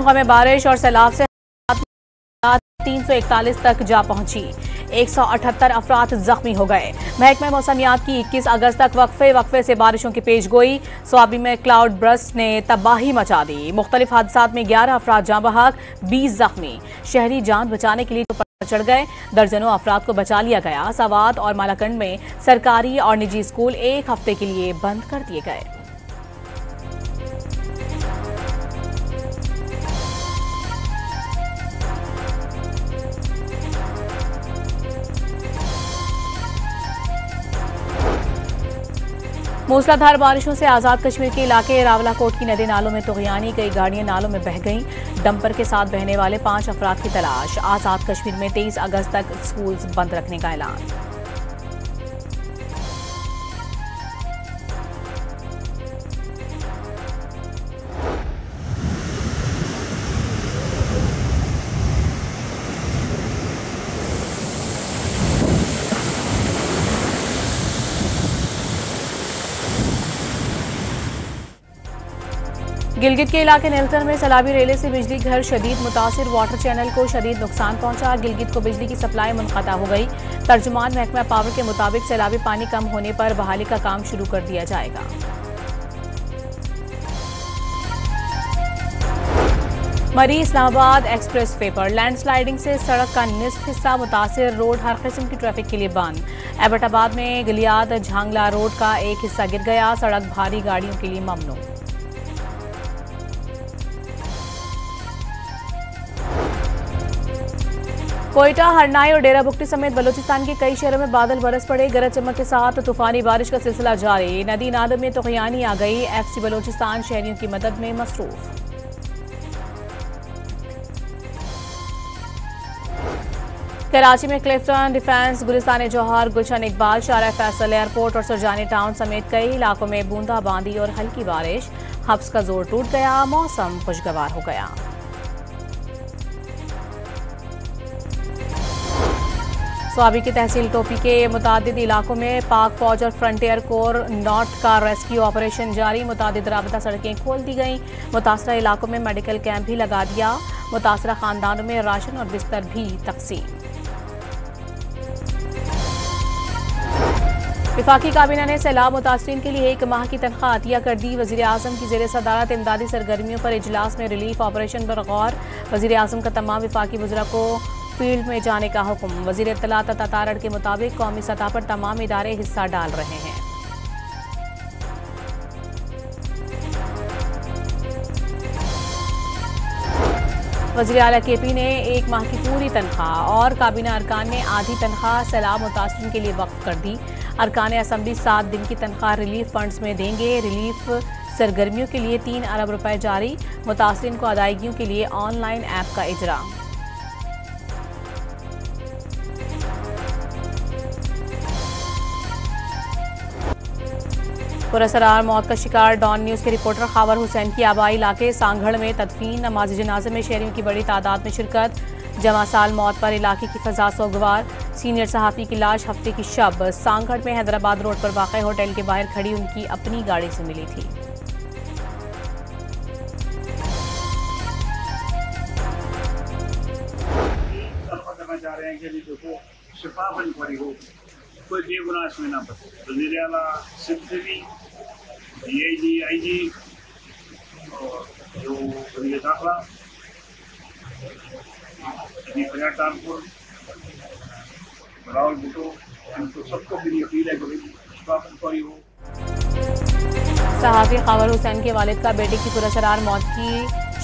में बारिश और सैलाब से 341 तक जा पहुंची। 178 अफराद जख्मी हो गए। महकमा मौसमियात की 21 अगस्त तक वक्फे से बारिशों की पेशगोई। स्वाबी में क्लाउड बर्स्ट ने तबाही मचा दी। मुख्तलिफ हादसात में 11 अफराद जाँ बहक, 20 जख्मी। शहरी जान बचाने के लिए तो पर चढ़ गए। दर्जनों अफराद को बचा लिया गया। सवात और मालाकंड में सरकारी और निजी स्कूल एक हफ्ते के लिए बंद कर दिए गए। मूसलाधार बारिशों से आजाद कश्मीर के इलाके रावलाकोट की नदी नालों में तुगयानी, कई गाड़ियां नालों में बह गईं। डंपर के साथ बहने वाले 5 अफराद की तलाश। आजाद कश्मीर में 23 अगस्त तक स्कूल बंद रखने का ऐलान। गिलगित के इलाके नेल्थन में सैलाबी रेले से बिजली घर शदीद मुतासिर। वाटर चैनल को शदीद नुकसान पहुंचा। गिलगित को बिजली की सप्लाई मुनक़ता हो गई। तर्जुमान महकमा पावर के मुताबिक सैलाबी पानी कम होने पर बहाली का काम शुरू कर दिया जाएगा। मरी इस्लामाबाद एक्सप्रेस वे पर लैंडस्लाइडिंग से सड़क का निसफ हिस्सा मुतासिर। रोड हर किस्म की ट्रैफिक के लिए बंद। एबटाबाद में गलियात झांगला रोड का एक हिस्सा गिर गया। सड़क भारी गाड़ियों के लिए ममनू। कोयटा, हरनाई और डेरा बुगटी समेत बलूचिस्तान के कई शहरों में बादल बरस पड़े। गरज चमक के साथ तूफानी बारिश का सिलसिला जारी। नदी नालों में तुगयानी आ गई। एफसी बलूचिस्तान शहरियों की मदद में मसरूफ। कराची में क्लिफ्टन, डिफेंस, गुलिस्तान जौहर, गुलशन इकबाल, शारा फैसल, एयरपोर्ट और सुरजानी टाउन समेत कई इलाकों में बूंदाबांदी और हल्की बारिश। हब्स का जोर टूट गया। मौसम खुशगवार हो गया। स्वाबी की तहसील टोपी के मुतादिद इलाकों में पाक फौज और फ्रंटियर कोर नॉट का रेस्क्यू ऑपरेशन जारी। मुतादिद राबता सड़कें खोल दी गईं। मुतासरा इलाकों में मेडिकल कैंप भी लगा दिया। मुतासरा खानदानों में राशन और बिस्तर भी तकसीम। विफाकी काबीना ने सैलाब मुतासरीन के लिए 1 माह की तनख्वाह अतिया कर दी। वजीर आजम की ज़ेर सदारत इमदादी सरगर्मियों पर इजलास में रिलीफ ऑपरेशन पर गौर। वजीर आजम का तमाम विफाकी वज़रा को फील्ड में जाने का हुक्म। वजीर इत्तलात अता तारड़ के मुताबिक कौमी सतह पर तमाम इदारे हिस्सा डाल रहे हैं। वज़ीर आला केपी ने 1 माह की पूरी तनख्वाह और काबीना अरकान ने आधी तनख्वाह सैलाब मुतासरीन के लिए वक्फ कर दी। अरकान असम्बली 7 दिन की तनख्वाह रिलीफ फंड्स में देंगे। रिलीफ सरगर्मियों के लिए 3 अरब रुपए जारी। मुतासरीन को अदायगियों के लिए ऑनलाइन ऐप का इजरा। पुरअसरार मौत का शिकार डॉन न्यूज़ के रिपोर्टर खावर हुसैन की आबाई इलाके सांगड़ में तदफीन। नमाज जनाजे में शहरियों की बड़ी तादाद में शिरकत। जमा साल मौत पर इलाके की फजा सोगवार। सीनियर सहाफ़ी की लाश हफ्ते की शब सांगड़ में हैदराबाद रोड पर वाक़ होटल के बाहर खड़ी उनकी अपनी गाड़ी से मिली थी। कोई बेगुनाह इसमें ना बचे। वज़ीर आला सिंध से भी DIG IG और जो वज़ीर दाखिला ट्रांसपोर्ट बरावल भुट्टो, इनको सबको मेरी अपील है कि शिफा इंक्वायरी हो। सहाफ़ी खावर हुसैन के वालिद का बेटे की पुरअसरार मौत की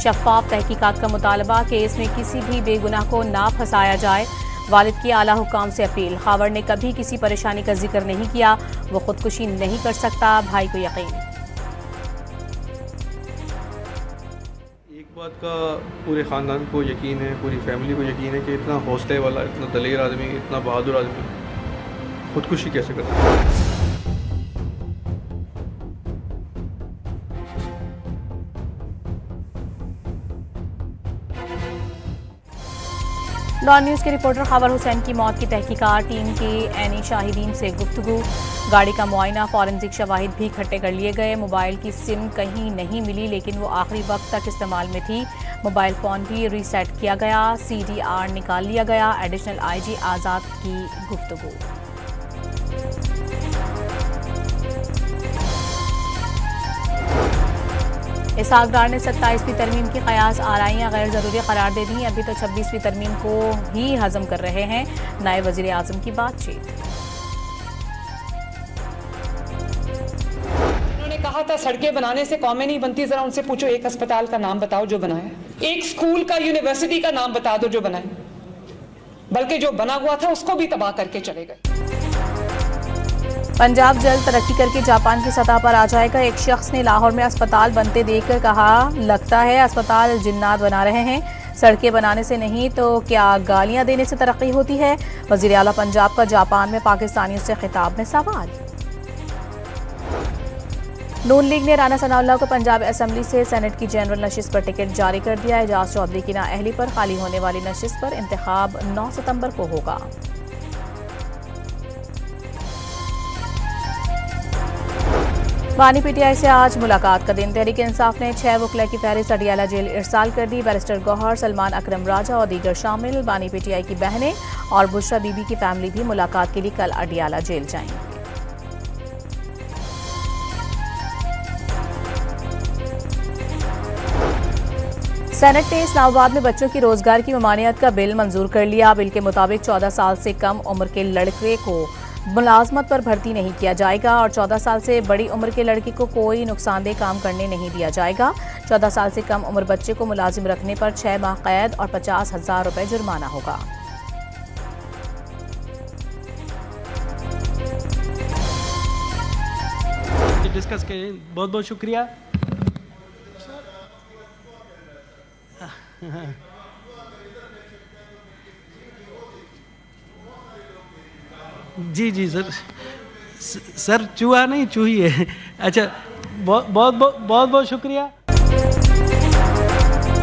शफ़ाफ तहकीकात का मुतालबा। केस में किसी भी बेगुनाह को ना फंसाया जाए। वालिद की आला हुकाम से अपील। खावर ने कभी किसी परेशानी का जिक्र नहीं किया। वो खुदकुशी नहीं कर सकता, भाई को यकीन। एक बात का पूरे ख़ानदान को यकीन है, पूरी फैमिली को यकीन है कि इतना हौसले वाला, इतना दलेर आदमी, इतना बहादुर आदमी खुदकुशी कैसे कर सकता है। डॉन न्यूज़ के रिपोर्टर खबर हुसैन की मौत की तहकीकात टीम के एनी शाहिदीन से गुफ्तगू। गाड़ी का मुआयना, फॉरेंसिक शवाहिद भी इकट्ठे कर लिए गए। मोबाइल की सिम कहीं नहीं मिली, लेकिन वो आखिरी वक्त तक इस्तेमाल में थी। मोबाइल फ़ोन भी रीसेट किया गया, CDR निकाल लिया गया। एडिशनल IG आज़ाद की गुफ्तगू। इसहाक डार ने 27वीं तरमीम की क़यास आराइयाँ गैर ज़रूरी करार दे दी। अभी तो 26वीं तरमीम को ही हज़म कर रहे हैं। नायब वज़ीर आज़म की बातचीत। उन्होंने कहा था सड़कें बनाने से कौमें नहीं बनती, जरा उनसे पूछो एक अस्पताल का नाम बताओ जो बनाया, एक स्कूल का, यूनिवर्सिटी का नाम बता दो जो बनाए, बल्कि जो बना हुआ था उसको भी तबाह करके चले गए। पंजाब जल्द तरक्की करके जापान की सतह पर आ जाएगा। एक शख्स ने लाहौर में अस्पताल बनते देखकर कहा, लगता है अस्पताल जिन्नात बना रहे हैं। सड़कें बनाने से नहीं तो क्या गालियां देने से तरक्की होती है? वज़ीर आला पंजाब का जापान में पाकिस्तानियों से खिताब में सवाल। नून लीग ने राना सनाउल्लाह को पंजाब असम्बली से सेनेट की जनरल नशिस्त पर टिकट जारी कर दिया। एजाज चौधरी की नाअहली पर खाली होने वाली नशिस्त पर इंतखाब 9 सितंबर को होगा। बानी PTI से आज मुलाकात का दिन। तहरीक इंसाफ ने 6 वकला की फहरिस्त अडियाला जेल इरसाल कर दी। बैरिस्टर गौहर, सलमान अकरम राजा और दीगर शामिल। बानी PTI की बहनें और बुशरा बीबी की फैमिली भी मुलाकात के लिए कल अडियाला जेल जाएंगी। सेनेट ने इस्लामाबाद में बच्चों की रोजगार की ममानियत का बिल मंजूर कर लिया। बिल के मुताबिक 14 साल से कम उम्र के लड़के को मुलाजमत पर भर्ती नहीं किया जाएगा और 14 साल से बड़ी उम्र के लड़के को कोई नुकसानदेह काम करने नहीं दिया जाएगा। 14 साल से कम उम्र बच्चे को मुलाजिम रखने पर 6 माह कैद और 50,000 रुपए जुर्माना होगा। डिस्कस के बहुत बहुत शुक्रिया। जी सर चूहा नहीं चूही है। अच्छा, बहुत शुक्रिया।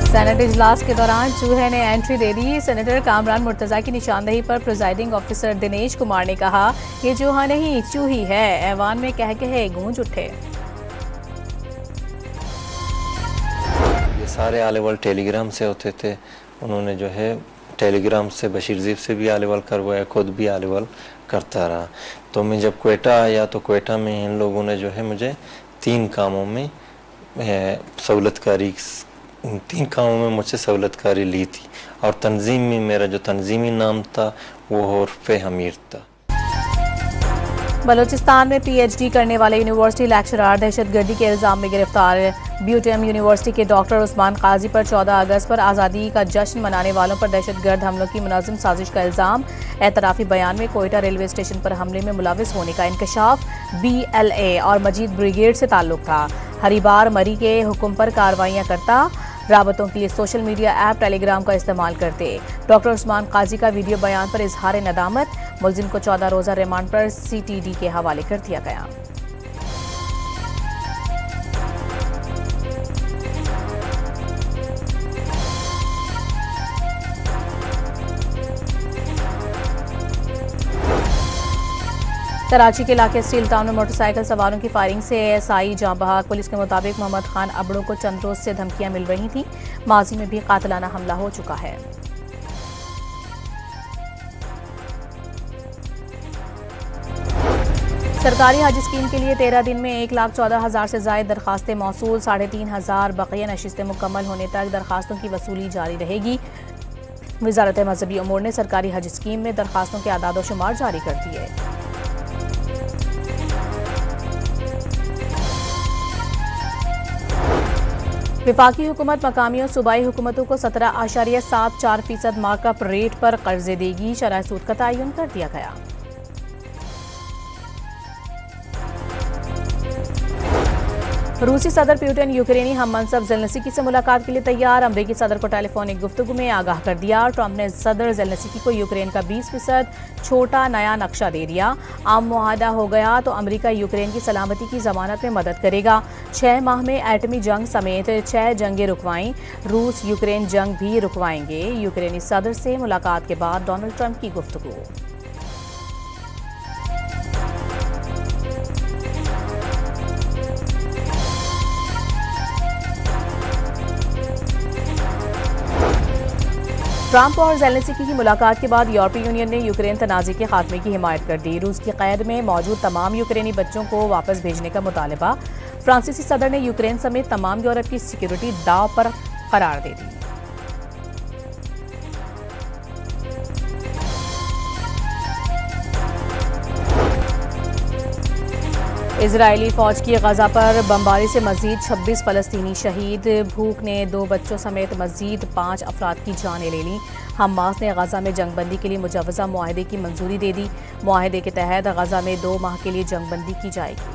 सेनेट इजलास के दौरान चूहे ने एंट्री दे दी। सेनेटर कामरान मुर्तजा की निशानदेही पर प्रिजाइडिंग ऑफिसर दिनेश कुमार ने कहा, ये चूहा नहीं चूही है। ऐवान में कह कहे गूंज उठे। ये सारे आलेवल टेलीग्राम से होते थे। उन्होंने जो है टेलीग्राम से बशीर ज़ीब से भी आलेवल करवाया, खुद भी आलेवल करता रहा। तो मैं जब क्वेटा आया तो क्वेटा में इन लोगों ने जो है मुझे 3 कामों में मुझसे सहूलतकारी ली थी। और तंजीम में मेरा जो तंजीमी नाम था वो हुर्फ़े हमीर था। बलूचिस्तान में PhD करने वाले यूनिवर्सिटी लेक्चरर दहशतगर्दी के इल्ज़ाम में गिरफ्तार। BUTM यूनिवर्सिटी के डॉक्टर उस्मान काजी पर 14 अगस्त पर आज़ादी का जश्न मनाने वालों पर दहशतगर्द हमलों की मुनाज़िम साजिश का इल्ज़ाम। एतराफ़ी बयान में कोयटा रेलवे स्टेशन पर हमले में मुलविस होने का इंकशाफ। BLA और मजीद ब्रिगेड से ताल्लुक़ था। हरीबार मरी के हुक्म पर कार्रवाइयाँ करता। राबतों के लिए सोशल मीडिया ऐप टेलीग्राम का इस्तेमाल करते। डॉक्टर उस्मान काजी का वीडियो बयान पर इजहार नदामत। मुलजिम को 14 रोज़ा रिमांड पर CTD के हवाले कर दिया गया। कराची के इलाके स्टील टाउन में मोटरसाइकिल सवारों की फायरिंग से ASI जाँ बहक। पुलिस के मुताबिक मोहम्मद खान अबड़ों को चंद रोज से धमकियां मिल रही थीं। माजी में भी कातिलाना हमला हो चुका है। सरकारी हज स्कीम के लिए 13 दिन में 1,14,000 से ज़ायद दरखास्तें मौसूल। 3,500 बक़िया नशिस्तें मुकम्मल होने तक दरखास्तों की वसूली जारी रहेगी। वज़ारत मज़हबी उमूर ने सरकारी हज स्कीम में दरखास्तों के आदाद व शुमार जारी कर दिए। विफाकी हुकूमत मकामी और सूबाई हुकूमतों को 17.74% मार्कअप रेट पर कर्जे देगी। शरह सूद का तयन कर दिया गया। रूसी सदर पुतिन यूक्रेनी हम मनसब ज़ेलेंस्की से मुलाकात के लिए तैयार। अमरीकी सदर को टेलीफोनिक गुफ्तगू में आगाह कर दिया। ट्रंप ने सदर ज़ेलेंस्की को यूक्रेन का 20% छोटा नया नक्शा दे दिया। आम मुआहदा हो गया तो अमरीका यूक्रेन की सलामती की जमानत में मदद करेगा। 6 माह में एटमी जंग समेत 6 जंगें रुकवाईं। रूस यूक्रेन जंग भी रुकवाएंगे। यूक्रेनी सदर से मुलाकात के बाद डोनाल्ड ट्रंप की गुफ्तगू। ट्रंप और ज़ेलेंस्की की मुलाकात के बाद यूरोपीय यूनियन ने यूक्रेन तनाज़े के खात्मे की हिमायत कर दी। रूस की कैद में मौजूद तमाम यूक्रेनी बच्चों को वापस भेजने का मुतालबा। फ्रांसीसी सदर ने यूक्रेन समेत तमाम यूरोप की सिक्योरिटी दांव पर करार दे दी। इजरायली फौज की गजा पर बमबारी से मजीद 26 फलस्तीनी शहीद। भूख ने 2 बच्चों समेत मजीद 5 अफराद की जानें ले लीं। हमास ने गजा में जंगबंदी के लिए मुजव्वज़ा मुआहदे की मंजूरी दे दी। मुआहदे के तहत गजा में 2 माह के लिए जंगबंदी की जाएगी।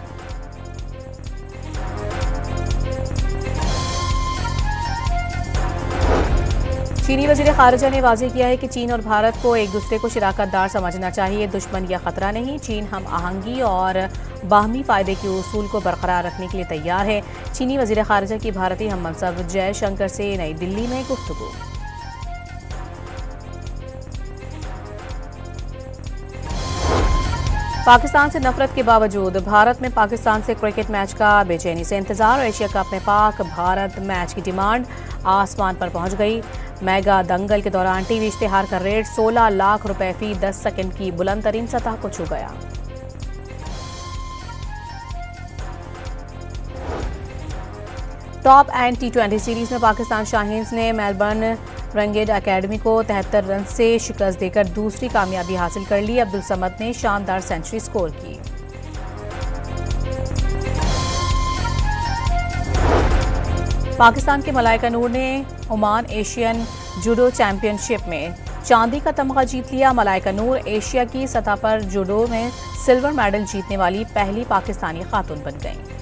चीनी वज़ीर ख़ारिजा ने वाज़ेह किया है कि चीन और भारत को एक दूसरे को शराकतदार समझना चाहिए, दुश्मन या ख़तरा नहीं। चीन हम आहंगी और बाहमी फ़ायदे के उसूल को बरकरार रखने के लिए तैयार है। चीनी वज़ीर ख़ारिजा की भारतीय हम मनसब जयशंकर से नई दिल्ली में गुफ्तगू। पाकिस्तान से नफरत के बावजूद भारत में पाकिस्तान से क्रिकेट मैच का बेचैनी से इंतजार। एशिया कप में पाक भारत मैच की डिमांड आसमान पर पहुंच गई। मेगा दंगल के दौरान टीवी इश्तेहार का रेट 16 लाख रुपए फी 10 सेकंड की बुलंद तरीन सतह को छू गया। टॉप एंड T20 सीरीज में पाकिस्तान शाहीन्स ने मेलबर्न रेंगेड एकेडमी को 73 रन से शिकस्त देकर दूसरी कामयाबी हासिल कर ली। अब्दुल समद ने शानदार सेंचुरी स्कोर की। पाकिस्तान के मलाइका नूर ने ओमान एशियन जूडो चैंपियनशिप में चांदी का तमगा जीत लिया। मलाइका नूर एशिया की सतह पर जूडो में सिल्वर मेडल जीतने वाली पहली पाकिस्तानी खातून बन गईं।